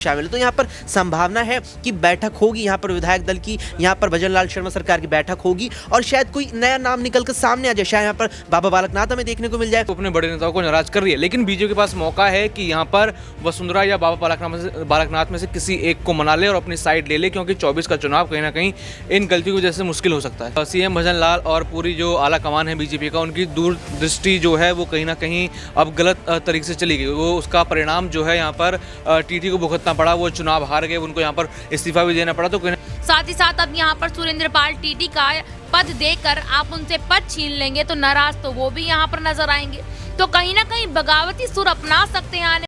शामिल है। तो यहाँ पर संभावना है कि बैठक होगी, यहाँ पर विधायक दल की, यहाँ पर भजनलाल शर्मा सरकार की बैठक होगी और शायद कोई नया नाम निकल कर सामने आ जाए। शायद यहाँ पर बाबा बालकनाथ हमें देखने को मिल जाए। तो अपने बड़े नेताओं को नाराज कर रही है, लेकिन बीजेपी के पास मौका है कि यहाँ पर वसुंधरा या बाबा बालकनाथ में से किसी एक को मना ले और अपनी साइड ले ले, क्योंकि 24 का चुनाव कहीं ना कहीं इन गलतियों की वजह से मुश्किल हो सकता है। सीएम भजनलाल और पूरी जो आला कमान है बीजेपी का, उनकी दूरदृष्टि जो है वो कहीं ना कहीं अब गलत तरीके से चली गई। वो उसका परिणाम जो है यहाँ पर टीटी को भुगतना पड़ा। वो चुनाव हार गए, उनको यहाँ पर इस्तीफा भी देना पड़ा। तो साथ ही साथ अब यहाँ पर सुरेंद्रपाल टीटी का पद देकर आप उनसे पद छीन लेंगे तो नाराज तो वो भी यहाँ पर नजर आएंगे। तो कहीं ना कहीं बगावती सुर अपना सकते हैं आने।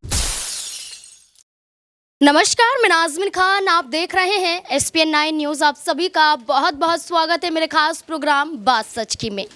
नमस्कार, मैं नाज़मीन खान, आप देख रहे हैं SPN 9 न्यूज़। आप सभी का बहुत बहुत स्वागत है मेरे खास प्रोग्राम बात सच की में।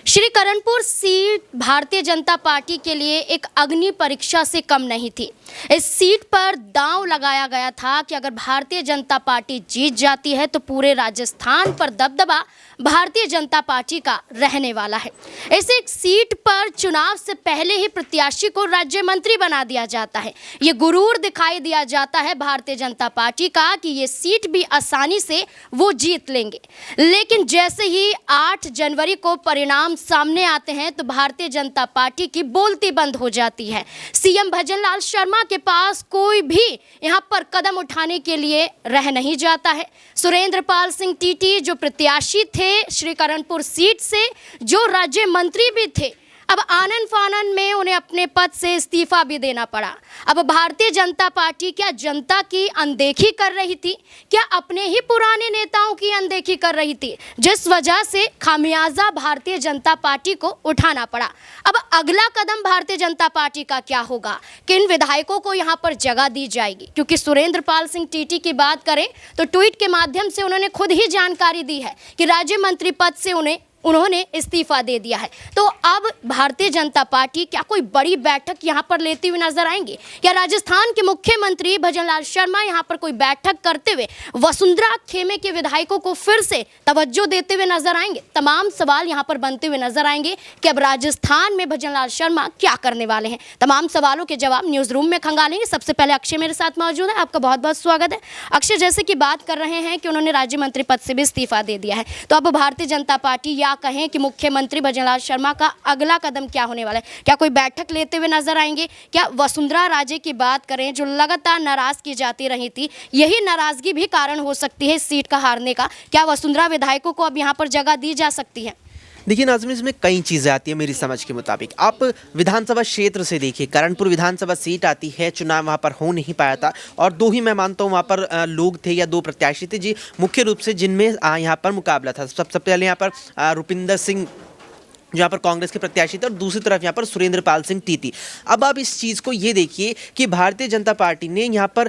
श्री करणपुर सीट भारतीय जनता पार्टी के लिए एक अग्नि परीक्षा से कम नहीं थी। इस सीट पर दांव लगाया गया था कि अगर भारतीय जनता पार्टी जीत जाती है तो पूरे राजस्थान पर दबदबा भारतीय जनता पार्टी का रहने वाला है। इस एक सीट पर चुनाव से पहले ही प्रत्याशी को राज्य मंत्री बना दिया जाता है। ये गुरूर दिखाई दिया जाता है भारतीय जनता पार्टी का कि ये सीट भी आसानी से वो जीत लेंगे। लेकिन जैसे ही 8 जनवरी को परिणाम सामने आते हैं तो भारतीय जनता पार्टी की बोलती बंद हो जाती है। सीएम भजनलाल शर्मा के पास कोई भी यहाँ पर कदम उठाने के लिए रह नहीं जाता है। सुरेंद्रपाल सिंह टीटी जो प्रत्याशी थे श्री करणपुर सीट से, जो राज्य मंत्री भी थे, अब आनन फानन में उन्हें अपने पद से इस्तीफा भी देना पड़ा। अब भारतीय जनता पार्टी क्या जनता की अनदेखी कर रही थी? क्या अपने ही पुराने नेताओं की अनदेखी कर रही थी, जिस वजह से खामियाजा भारतीय जनता पार्टी को उठाना पड़ा? अब अगला कदम भारतीय जनता पार्टी का क्या होगा? किन विधायकों को यहाँ पर जगह दी जाएगी? क्योंकि सुरेंद्रपाल सिंह टीटी की बात करें तो ट्वीट के माध्यम से उन्होंने खुद ही जानकारी दी है कि राज्य मंत्री पद से उन्होंने इस्तीफा दे दिया है। तो अब भारतीय जनता पार्टी क्या कोई बड़ी बैठक यहाँ पर लेती हुई नजर आएंगे? क्या राजस्थान के मुख्यमंत्री भजनलाल शर्मा यहाँ पर कोई बैठक करते हुए वसुंधरा खेमे के विधायकों को फिर से तवज्जो देते हुए नजर आएंगे? तमाम सवाल यहाँ पर बनते हुए नजर आएंगे कि अब राजस्थान में भजनलाल शर्मा क्या करने वाले हैं। तमाम सवालों के जवाब न्यूज रूम में खंगालेंगे। सबसे पहले अक्षय मेरे साथ मौजूद है, आपका बहुत बहुत स्वागत है। अक्षय, जैसे कि बात कर रहे हैं कि उन्होंने राज्य मंत्री पद से भी इस्तीफा दे दिया है, तो अब भारतीय जनता पार्टी या कहें कि मुख्यमंत्री भजनलाल शर्मा का अगला कदम क्या होने वाला है? क्या कोई बैठक लेते हुए नजर आएंगे? क्या वसुंधरा राजे की बात करें जो लगातार नाराज की जाती रही थी, यही नाराजगी भी कारण हो सकती है इस सीट का हारने का? क्या वसुंधरा विधायकों को अब यहाँ पर जगह दी जा सकती है? देखिए नाज़मीन, इसमें कई चीज़ें आती हैं मेरी समझ के मुताबिक। आप विधानसभा क्षेत्र से देखिए, करणपुर विधानसभा सीट आती है, चुनाव वहाँ पर हो नहीं पाया था और 2 ही मैं मानता हूँ वहाँ पर लोग थे या 2 प्रत्याशी थे जी मुख्य रूप से जिनमें यहाँ पर मुकाबला था। सबसे पहले यहाँ पर रुपिंदर सिंह जो यहाँ पर कांग्रेस के प्रत्याशी थे और दूसरी तरफ यहाँ पर सुरेंद्रपाल सिंह टीटी। अब आप इस चीज़ को ये देखिए कि भारतीय जनता पार्टी ने यहाँ पर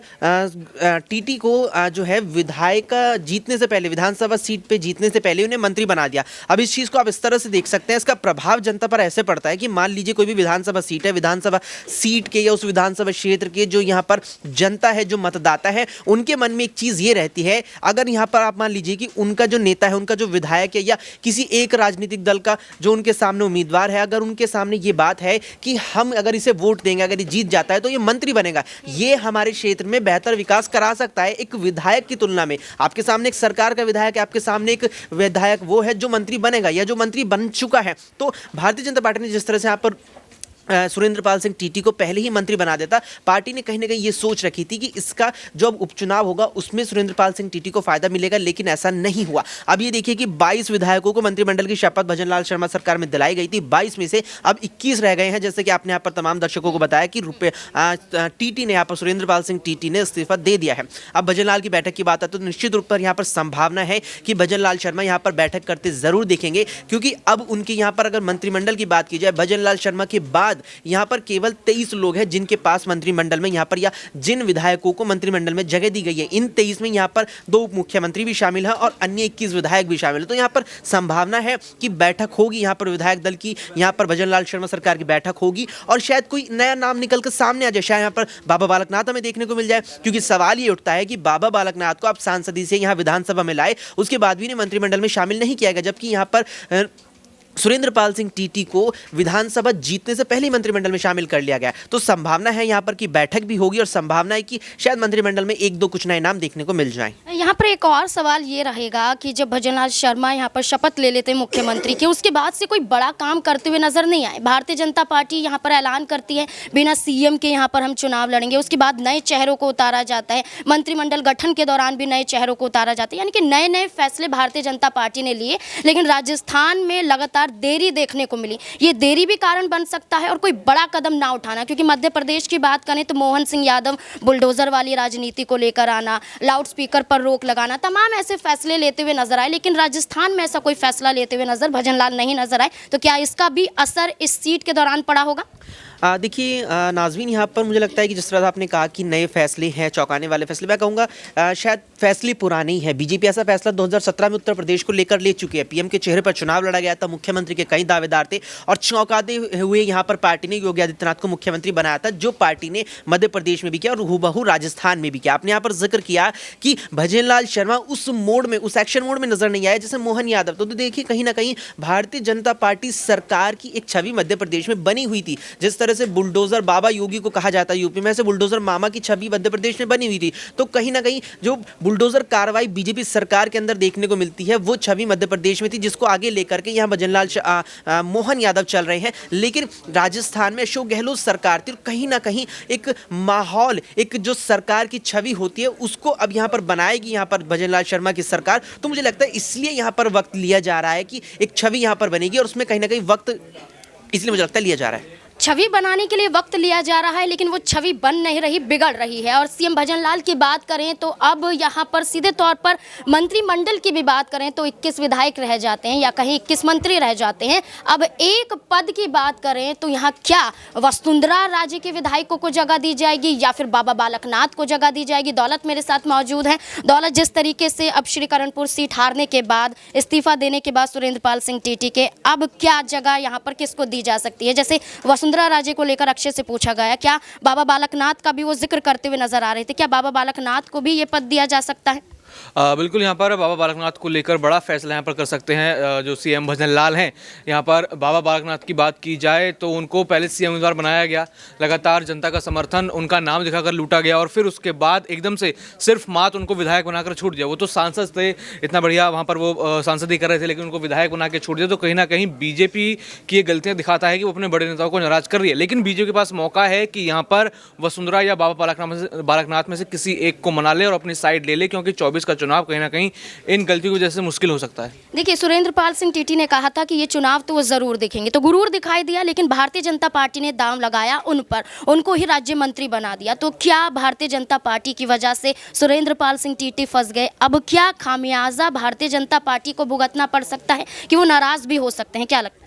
टीटी को जो है विधायक जीतने से पहले, विधानसभा सीट पे जीतने से पहले उन्हें मंत्री बना दिया। अब इस चीज़ को आप इस तरह से देख सकते हैं, इसका प्रभाव जनता पर ऐसे पड़ता है कि मान लीजिए कोई भी विधानसभा सीट है, विधानसभा सीट के या उस विधानसभा क्षेत्र के जो यहाँ पर जनता है, जो मतदाता है, उनके मन में एक चीज़ ये रहती है, अगर यहाँ पर आप मान लीजिए कि उनका जो नेता है, उनका जो विधायक है या किसी एक राजनीतिक दल का जो उनके सामने उम्मीदवार है, अगर उनके सामने ये बात है कि हम अगर इसे वोट देंगे, अगर ये जीत जाता है तो ये मंत्री बनेगा, ये हमारे क्षेत्र में बेहतर विकास करा सकता है एक विधायक की तुलना में। आपके सामने एक सरकार का विधायक है, आपके सामने एक विधायक वो है जो मंत्री बनेगा या जो मंत्री बन चुका है। तो भारतीय जनता पार्टी ने जिस तरह से यहाँ पर सुरेंद्रपाल सिंह टीटी को पहले ही मंत्री बना देता, पार्टी ने कहीं ना कहीं ये सोच रखी थी कि इसका जो अब उपचुनाव होगा उसमें सुरेंद्रपाल सिंह टीटी को फायदा मिलेगा, लेकिन ऐसा नहीं हुआ। अब ये देखिए कि 22 विधायकों को मंत्रिमंडल की शपथ भजनलाल शर्मा सरकार में दिलाई गई थी, 22 में से अब 21 रह गए हैं। जैसे कि आपने यहाँ पर तमाम दर्शकों को बताया कि टीटी ने यहाँ पर सुरेंद्रपाल सिंह टीटी ने इस्तीफा दे दिया है। अब भजनलाल की बैठक की बात है तो निश्चित रूप पर यहाँ पर संभावना है कि भजनलाल शर्मा यहाँ पर बैठक करते जरूर दिखेंगे, क्योंकि अब उनके यहाँ पर अगर मंत्रिमंडल की बात की जाए, भजनलाल शर्मा के बाद यहाँ पर केवल 23 लोग हैं जिनके पास मंत्रिमंडल में यहाँ पर या जिन विधायकों को मंत्रिमंडल में जगह दी गई है। इन 23 में यहाँ पर 2 मुख्यमंत्री भी शामिल हैं और अन्य 21 विधायक भी शामिल हैं। तो यहाँ पर संभावना है कि बैठक होगी, यहाँ पर विधायक दल की, यहाँ पर भजनलाल शर्मा सरकार की बैठक होगी और शायद कोई नया नाम निकल कर सामने आ जाए। शायद यहाँ पर बाबा बालकनाथ हमें देखने को मिल जाए, क्योंकि सवाल ये उठता है कि बाबा बालकनाथ को आप सांसदी से यहाँ विधानसभा में लाए, उसके बाद भी इन्हें मंत्रिमंडल में शामिल नहीं किया गया, जबकि यहाँ पर सुरेंद्रपाल सिंह टीटी को विधानसभा जीतने से पहले ही मंत्रिमंडल में शामिल कर लिया गया, तो संभावना है यहाँ पर कि बैठक भी होगी और संभावना है कि शायद मंत्रिमंडल में एक दो कुछ नए नाम देखने को मिल जाएं। यहाँ पर एक और सवाल ये रहेगा कि जब भजनलाल शर्मा यहाँ पर शपथ ले लेते हैं मुख्यमंत्री के, उसके बाद से कोई बड़ा काम करते हुए नजर नहीं आए। भारतीय जनता पार्टी यहाँ पर ऐलान करती है बिना सीएम के यहाँ पर हम चुनाव लड़ेंगे, उसके बाद नए चेहरों को उतारा जाता है, मंत्रिमंडल गठन के दौरान भी नए चेहरों को उतारा जाता है, यानी कि नए नए फैसले भारतीय जनता पार्टी ने लिए, लेकिन राजस्थान में लगातार देरी देखने को मिली। ये देरी भी कारण बन सकता है और कोई बड़ा कदम ना उठाना, क्योंकि मध्य प्रदेश की बात करें तो मोहन सिंह यादव बुलडोजर वाली राजनीति को लेकर आना, लाउडस्पीकर पर रोक लगाना, तमाम ऐसे फैसले लेते हुए नजर आए, लेकिन राजस्थान में ऐसा कोई फैसला लेते हुए भजनलाल नहीं नजर आए। तो क्या इसका भी असर इस सीट के दौरान पड़ा होगा? देखिए नाज़रीन, यहाँ पर मुझे लगता है कि जिस तरह आपने कहा कि नए फैसले हैं, चौंकाने वाले फैसले, मैं कहूँगा शायद फैसले पुराने ही है। बीजेपी ऐसा फैसला 2017 में उत्तर प्रदेश को लेकर ले चुकी है। पीएम के चेहरे पर चुनाव लड़ा गया था, मुख्यमंत्री के कई दावेदार थे और चौंकाते हुए यहाँ पर पार्टी ने योगी आदित्यनाथ को मुख्यमंत्री बनाया था, जो पार्टी ने मध्य प्रदेश में भी किया और हूबहू राजस्थान में भी किया। आपने यहाँ पर जिक्र किया कि भजनलाल शर्मा उस मोड में, उस एक्शन मोड में नजर नहीं आया जैसे मोहन यादव। तो देखिए कहीं ना कहीं भारतीय जनता पार्टी सरकार की एक छवि मध्य प्रदेश में बनी हुई थी। जिस तरह से बुलडोजर बाबा योगी को कहा जाता है यूपी में, ऐसे बुलडोजर मामा की छवि मध्य प्रदेश में बनी हुई थी। तो कहीं ना कहीं जो बुलडोजर कार्रवाई बीजेपी सरकार के अंदर देखने को मिलती है, वो छवि मध्य प्रदेश में थी, जिसको आगे लेकर के यहाँ भजनलाल मोहन यादव चल रहे हैं। लेकिन राजस्थान में अशोक गहलोत सरकार थी और कहीं ना कहीं एक माहौल, एक जो सरकार की छवि होती है, उसको अब यहाँ पर बनाएगी यहाँ पर भजनलाल शर्मा की सरकार। तो मुझे लगता है इसलिए यहाँ पर वक्त लिया जा रहा है कि एक छवि यहाँ पर बनेगी और उसमें कहीं ना कहीं वक्त इसलिए मुझे लगता है लिया जा रहा है। छवि बनाने के लिए वक्त लिया जा रहा है, लेकिन वो छवि बन नहीं रही, बिगड़ रही है। और सीएम भजनलाल की बात करें तो अब यहाँ पर सीधे तौर पर मंत्रिमंडल की भी बात करें तो 21 विधायक रह जाते हैं या कहीं 21 मंत्री रह जाते हैं। अब एक पद की बात करें तो यहाँ क्या वसुंधरा राजे के विधायकों को जगह दी जाएगी या फिर बाबा बालकनाथ को जगह दी जाएगी? दौलत मेरे साथ मौजूद है। दौलत, जिस तरीके से अब श्रीकरणपुर सीट हारने के बाद, इस्तीफा देने के बाद सुरेंद्रपाल सिंह टीटी के, अब क्या जगह यहाँ पर किसको दी जा सकती है? जैसे वसुंधरा राजे को लेकर अक्षय से पूछा गया, क्या बाबा बालकनाथ का भी वो जिक्र करते हुए नजर आ रहे थे, क्या बाबा बालकनाथ को भी ये पद दिया जा सकता है? बिल्कुल, यहाँ पर बाबा बालकनाथ को लेकर बड़ा फैसला यहाँ पर कर सकते हैं जो सीएम भजनलाल हैं। यहाँ पर बाबा बालकनाथ की बात की जाए तो उनको पहले सीएम उम्मीदवार बनाया गया, लगातार जनता का समर्थन उनका नाम दिखाकर लूटा गया और फिर उसके बाद एकदम से सिर्फ मात्र उनको विधायक बनाकर छूट दिया। वो तो सांसद थे, इतना बढ़िया वहाँ पर वो सांसद ही कर रहे थे, लेकिन उनको विधायक बना के छूट दिया। तो कहीं ना कहीं बीजेपी की ये गलतियाँ दिखाता है कि वो अपने बड़े नेताओं को नाराज कर रही है। लेकिन बीजेपी के पास मौका है कि यहाँ पर वसुंधरा या बाबा बालकनाथ में से किसी एक को मना ले और अपनी साइड ले ले, क्योंकि 24 का चुनाव कहीं ना कहीं इन गलतियों की वजह से मुश्किल हो सकता है। देखिए, सुरेंद्रपाल सिंह टीटी ने कहा था कि ये चुनाव तो वो जरूर देखेंगे, तो गुरूर दिखाई दिया, लेकिन भारतीय जनता पार्टी ने दांव लगाया उन पर, उनको ही राज्य मंत्री बना दिया। तो क्या भारतीय जनता पार्टी की वजह से सुरेंद्रपाल सिंह टीटी फंस गए? अब क्या खामियाजा भारतीय जनता पार्टी को भुगतना पड़ सकता है कि वो नाराज भी हो सकते हैं? क्या लगता है?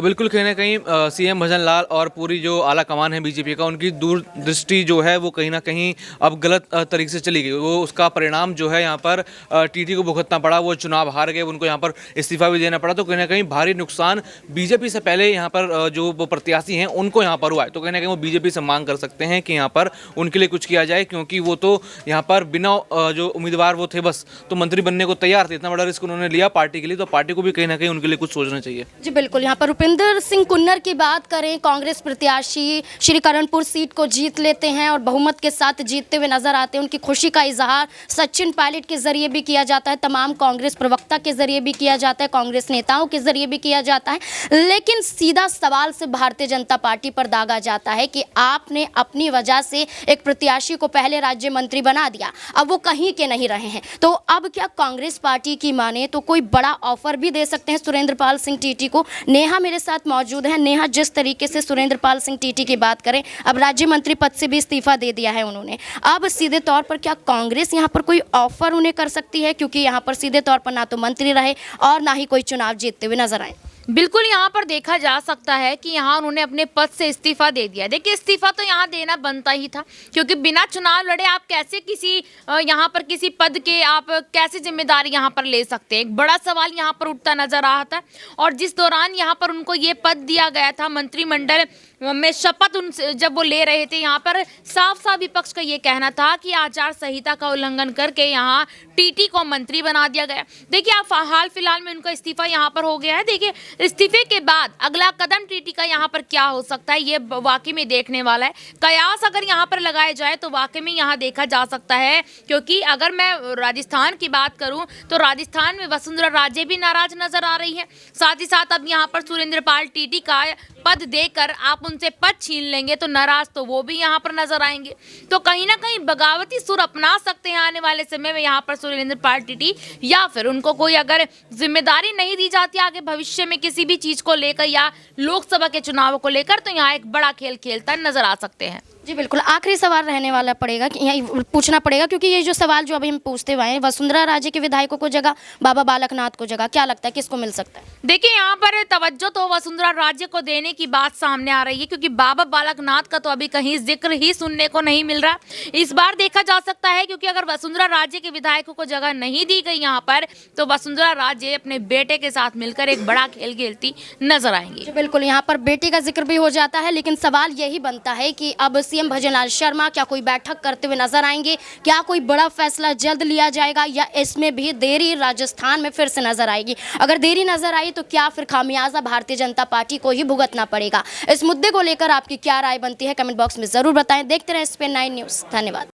बिल्कुल, कहीं ना कहीं सीएम भजनलाल और पूरी जो आला कमान है बीजेपी का, उनकी दूरदृष्टि जो है वो कहीं ना कहीं अब गलत तरीके से चली गई। वो उसका परिणाम जो है यहाँ पर टीटी को भुगतना पड़ा। वो चुनाव हार गए, उनको यहाँ पर इस्तीफा भी देना पड़ा। तो कहीं ना कहीं भारी नुकसान बीजेपी से पहले यहाँ पर जो वो प्रत्याशी हैं उनको यहाँ पर हुआ है। तो कहीं ना कहीं वो बीजेपी से मांग कर सकते हैं कि यहाँ पर उनके लिए कुछ किया जाए, क्योंकि वो तो यहाँ पर बिना जो उम्मीदवार वो थे बस तो मंत्री बनने को तैयार थे। इतना बड़ा रिस्क उन्होंने लिया पार्टी के लिए, तो पार्टी को भी कहीं ना कहीं उनके लिए कुछ सोचना चाहिए। जी बिल्कुल। यहाँ पर रुपिंदर सिंह कुन्नर की बात करें, कांग्रेस प्रत्याशी श्रीकरणपुर सीट को जीत लेते हैं और बहुमत के साथ जीतते हुए नजर आते हैं। उनकी खुशी का इजहार सचिन पायलट के जरिए भी किया जाता है, तमाम कांग्रेस प्रवक्ता के जरिए भी किया जाता है, कांग्रेस नेताओं के जरिए भी किया जाता है। लेकिन सीधा सवाल से भारतीय जनता पार्टी पर दागा जाता है कि आपने अपनी वजह से एक प्रत्याशी को पहले राज्य मंत्री बना दिया, अब वो कहीं के नहीं रहे हैं। तो अब क्या कांग्रेस पार्टी की माने तो कोई बड़ा ऑफर भी दे सकते हैं सुरेंद्रपाल सिंह टीटी को? नेहा मेरे साथ मौजूद है। नेहा, जिस तरीके से सुरेंद्रपाल सिंह टीटी की बात करें, अब राज्य मंत्री पद से भी इस्तीफा दे दिया है उन्होंने, अब सीधे तौर पर क्या कांग्रेस यहाँ पर कोई ऑफर उन्हें कर सकती है? क्योंकि यहाँ पर सीधे तौर पर ना तो मंत्री रहे और ना ही कोई चुनाव जीतते हुए नजर आए। बिल्कुल, यहाँ पर देखा जा सकता है कि यहाँ उन्होंने अपने पद से इस्तीफा दे दिया। देखिए, इस्तीफा तो यहाँ देना बनता ही था, क्योंकि बिना चुनाव लड़े आप कैसे किसी यहाँ पर किसी पद के आप कैसे जिम्मेदारी यहाँ पर ले सकते हैं? एक बड़ा सवाल यहाँ पर उठता नजर आ रहा था। और जिस दौरान यहाँ पर उनको ये पद दिया गया था मंत्रिमंडल में शपथ उनसे जब वो ले रहे थे, यहाँ पर साफ साफ विपक्ष का ये कहना था कि आचार संहिता का उल्लंघन करके यहाँ टीटी को मंत्री बना दिया गया। देखिए आप हाल फिलहाल में उनका इस्तीफा यहाँ पर हो गया है। देखिए इस्तीफे के बाद अगला कदम टीटी का यहाँ पर क्या हो सकता है, ये वाकई में देखने वाला है। कयास अगर यहाँ पर लगाए जाए तो वाकई में यहाँ देखा जा सकता है, क्योंकि अगर मैं राजस्थान की बात करूं तो राजस्थान में वसुंधरा राजे भी नाराज नजर आ रही है। साथ ही साथ अब यहाँ पर सुरेंद्र पाल टीटी का पद देकर आप उनसे पद छीन लेंगे तो नाराज तो वो भी यहाँ पर नजर आएंगे। तो कहीं ना कहीं बगावती सुर अपना सकते हैं आने वाले समय में यहाँ पर सुरेंद्र पाल टीटी, या फिर उनको कोई अगर जिम्मेदारी नहीं दी जाती आगे भविष्य में किसी भी चीज को लेकर या लोकसभा के चुनावों को लेकर, तो यहाँ एक बड़ा खेल खेलता नजर आ सकते हैं। जी बिल्कुल, आखिरी सवाल रहने वाला पड़ेगा कि यहाँ पूछना पड़ेगा, क्योंकि ये जो सवाल जो अभी हम पूछते हुए हैं, वसुंधरा राजे के विधायकों को जगह, बाबा बालकनाथ को जगह, क्या लगता है किसको मिल सकता है? देखिए यहाँ पर तवज्जो तो वसुंधरा राजे को देने की बात सामने आ रही है, क्योंकि बाबा बालकनाथ का तो अभी कहीं जिक्र ही सुनने को नहीं मिल रहा। इस बार देखा जा सकता है, क्योंकि अगर वसुंधरा राजे के विधायकों को जगह नहीं दी गई यहाँ पर, तो वसुंधरा राजे अपने बेटे के साथ मिलकर एक बड़ा खेल खेलती नजर आएंगी। बिल्कुल, यहाँ पर बेटी का जिक्र भी हो जाता है, लेकिन सवाल यही बनता है कि अब सीएम भजनलाल शर्मा क्या कोई बैठक करते हुए नजर आएंगे? क्या कोई बड़ा फैसला जल्द लिया जाएगा, या इसमें भी देरी राजस्थान में फिर से नजर आएगी? अगर देरी नजर आई तो क्या फिर खामियाजा भारतीय जनता पार्टी को ही भुगतना पड़ेगा? इस मुद्दे को लेकर आपकी क्या राय बनती है, कमेंट बॉक्स में जरूर बताएं। देखते रहें SPN9 न्यूज़। धन्यवाद।